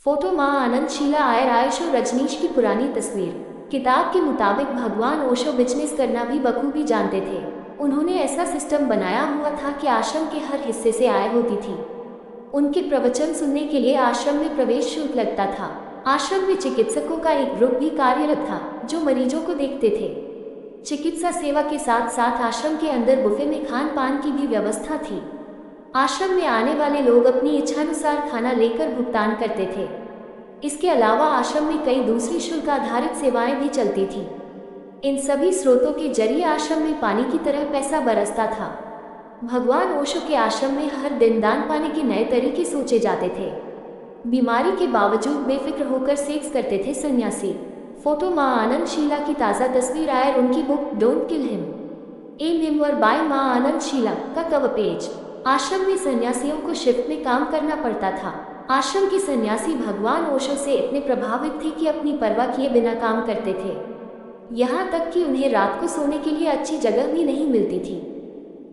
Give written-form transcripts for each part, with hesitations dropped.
Photo मां आनंद शीला आयर आयशो रजनीश की पुरानी तस्वीर। किताब के मुताबिक भगवान ओशो बिजनेस करना भी बखूबी जानते थे। उन्होंने ऐसा सिस्टम बनाया हुआ था कि आश्रम के हर हिस्से से आय होती थी। उनके प्रवचन सुनने के लिए आश्रम में प्रवेश शुल्क लगता था। आश्रम में चिकित्सकों का एक ग्रुप भी कार्यरत था जो मरीजों को देखते थे। चिकित्सा सेवा के साथ साथ आश्रम के अंदर बुफे में खान पान की भी व्यवस्था थी। आश्रम में आने वाले लोग अपनी इच्छानुसार खाना लेकर भुगतान करते थे। इसके अलावा आश्रम में कई दूसरी शुल्क आधारित सेवाएं भी चलती थी। इन सभी स्रोतों के जरिए आश्रम में पानी की तरह पैसा बरसता था। भगवान ओशो के आश्रम में हर दिन दान पाने के नए तरीके सोचे जाते थे। बीमारी के बावजूद बेफिक्र होकर सेक्स करते थे सन्यासी। फोटो मां आनंद शीला की ताज़ा तस्वीर आयर उनकी बुक डोंट किल हिम, एम हिम और बाय मां आनंद शीला का कवर पेज। आश्रम में सन्यासियों को शिफ्ट में काम करना पड़ता था। आश्रम के सन्यासी भगवान ओशो से इतने प्रभावित थे कि अपनी परवाह किए बिना काम करते थे। यहाँ तक कि उन्हें रात को सोने के लिए अच्छी जगह भी नहीं मिलती थी।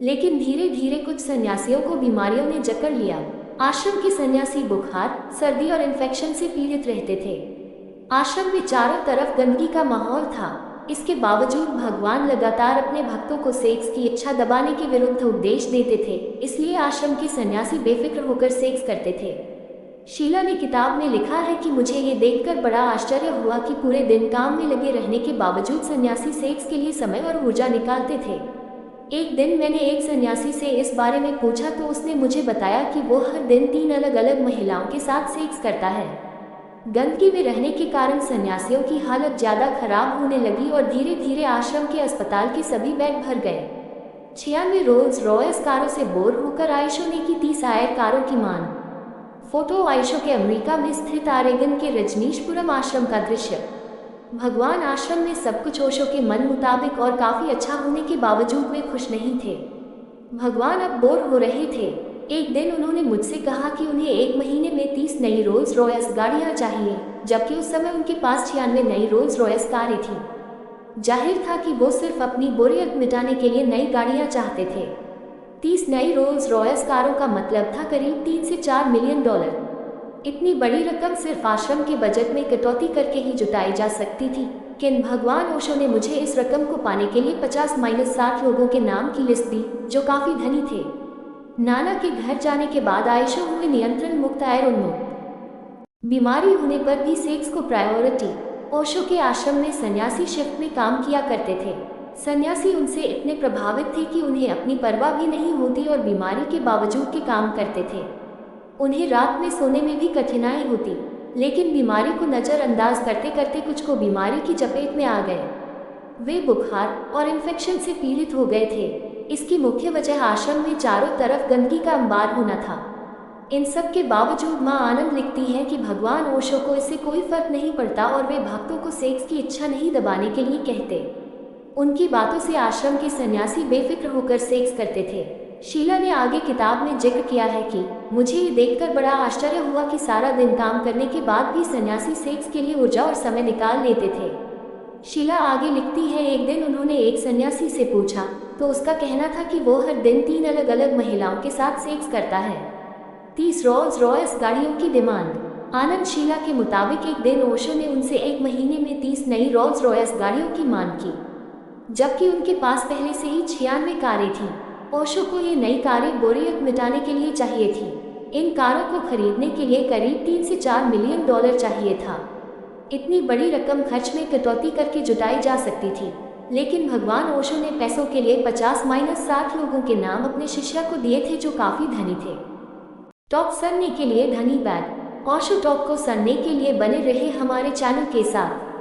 लेकिन धीरे धीरे कुछ सन्यासियों को बीमारियों ने जकड़ लिया। आश्रम के सन्यासी बुखार, सर्दी और इन्फेक्शन से पीड़ित रहते थे। आश्रम में चारों तरफ गंदगी का माहौल था। इसके बावजूद भगवान लगातार अपने भक्तों को सेक्स की इच्छा दबाने के विरुद्ध उपदेश देते थे। इसलिए आश्रम के सन्यासी बेफिक्र होकर सेक्स करते थे। शीला ने किताब में लिखा है कि मुझे ये देखकर बड़ा आश्चर्य हुआ कि पूरे दिन काम में लगे रहने के बावजूद सन्यासी सेक्स के लिए समय और ऊर्जा निकालते थे। एक दिन मैंने एक सन्यासी से इस बारे में पूछा तो उसने मुझे बताया कि वो हर दिन 3 अलग अलग महिलाओं के साथ सेक्स करता है। गंदगी में रहने के कारण सन्यासियों की हालत ज़्यादा खराब होने लगी और धीरे धीरे आश्रम के अस्पताल के सभी बेड भर गए। 96 रोल्स रॉयस कारों से बोर होकर आयशो ने की 30 आयर कारों की मांग। फोटो आयशो के अमेरिका में स्थित ऑरेगन के रजनीशपुरम आश्रम का दृश्य। भगवान आश्रम में सब कुछ ओशो के मन मुताबिक और काफ़ी अच्छा होने के बावजूद वे खुश नहीं थे। भगवान अब बोर हो रहे थे। एक दिन उन्होंने मुझसे कहा कि उन्हें 1 महीने में 30 नई रोल्स रॉयस गाड़ियाँ चाहिए, जबकि उस समय उनके पास 96 नई रोल्स रॉयस कारें थीं। जाहिर था कि वो सिर्फ अपनी बोरियत मिटाने के लिए नई गाड़ियाँ चाहते थे। 30 नई रोल्स रॉयस कारों का मतलब था करीब 3 से 4 मिलियन डॉलर। इतनी बड़ी रकम सिर्फ आश्रम के बजट में कटौती करके ही जुटाई जा सकती थी। लेकिन भगवान ओशो ने मुझे इस रकम को पाने के लिए 50-60 लोगों के नाम की लिस्ट दी जो काफ़ी धनी थे। नाना के घर जाने के बाद आयशो हुए नियंत्रण मुक्त आयर उन्मुक्त। बीमारी होने पर भी सेक्स को प्रायोरिटी। ओशो के आश्रम में सन्यासी शिफ्ट में काम किया करते थे। सन्यासी उनसे इतने प्रभावित थे कि उन्हें अपनी परवाह भी नहीं होती और बीमारी के बावजूद के काम करते थे। उन्हें रात में सोने में भी कठिनाई होती, लेकिन बीमारी को नज़रअंदाज करते करते कुछ को बीमारी की चपेट में आ गए। वे बुखार और इन्फेक्शन से पीड़ित हो गए थे। इसकी मुख्य वजह आश्रम में चारों तरफ गंदगी का अंबार होना था। इन सब के बावजूद मां आनंद लिखती हैं कि भगवान ओशो को इससे कोई फर्क नहीं पड़ता और वे भक्तों को सेक्स की इच्छा नहीं दबाने के लिए कहते। उनकी बातों से आश्रम के सन्यासी बेफिक्र होकर सेक्स करते थे। शीला ने आगे किताब में जिक्र किया है कि मुझे ये देखकर बड़ा आश्चर्य हुआ कि सारा दिन काम करने के बाद भी सन्यासी सेक्स के लिए ऊर्जा और समय निकाल लेते थे। शीला आगे लिखती है, एक दिन उन्होंने एक सन्यासी से पूछा तो उसका कहना था कि वो हर दिन 3 अलग अलग महिलाओं के साथ सेक्स करता है। 30 रोल्स रॉयस गाड़ियों की डिमांड। आनंद शीला के मुताबिक एक दिन ओशो ने उनसे 1 महीने में 30 नई रोल्स रॉयस गाड़ियों की मांग की, जबकि उनके पास पहले से ही 96 कारें थीं। ओशो को ये नई कारें बोरियत मिटाने के लिए चाहिए थी। इन कारों को खरीदने के लिए करीब 3 से 4 मिलियन डॉलर चाहिए था। इतनी बड़ी रकम खर्च में कटौती करके जुटाई जा सकती थी, लेकिन भगवान ओशो ने पैसों के लिए 50-60 लोगों के नाम अपने शिष्य को दिए थे जो काफ़ी धनी थे। टॉक सुनने के लिए धन्यवाद। ओशो टॉक को सुनने के लिए बने रहे हमारे चैनल के साथ।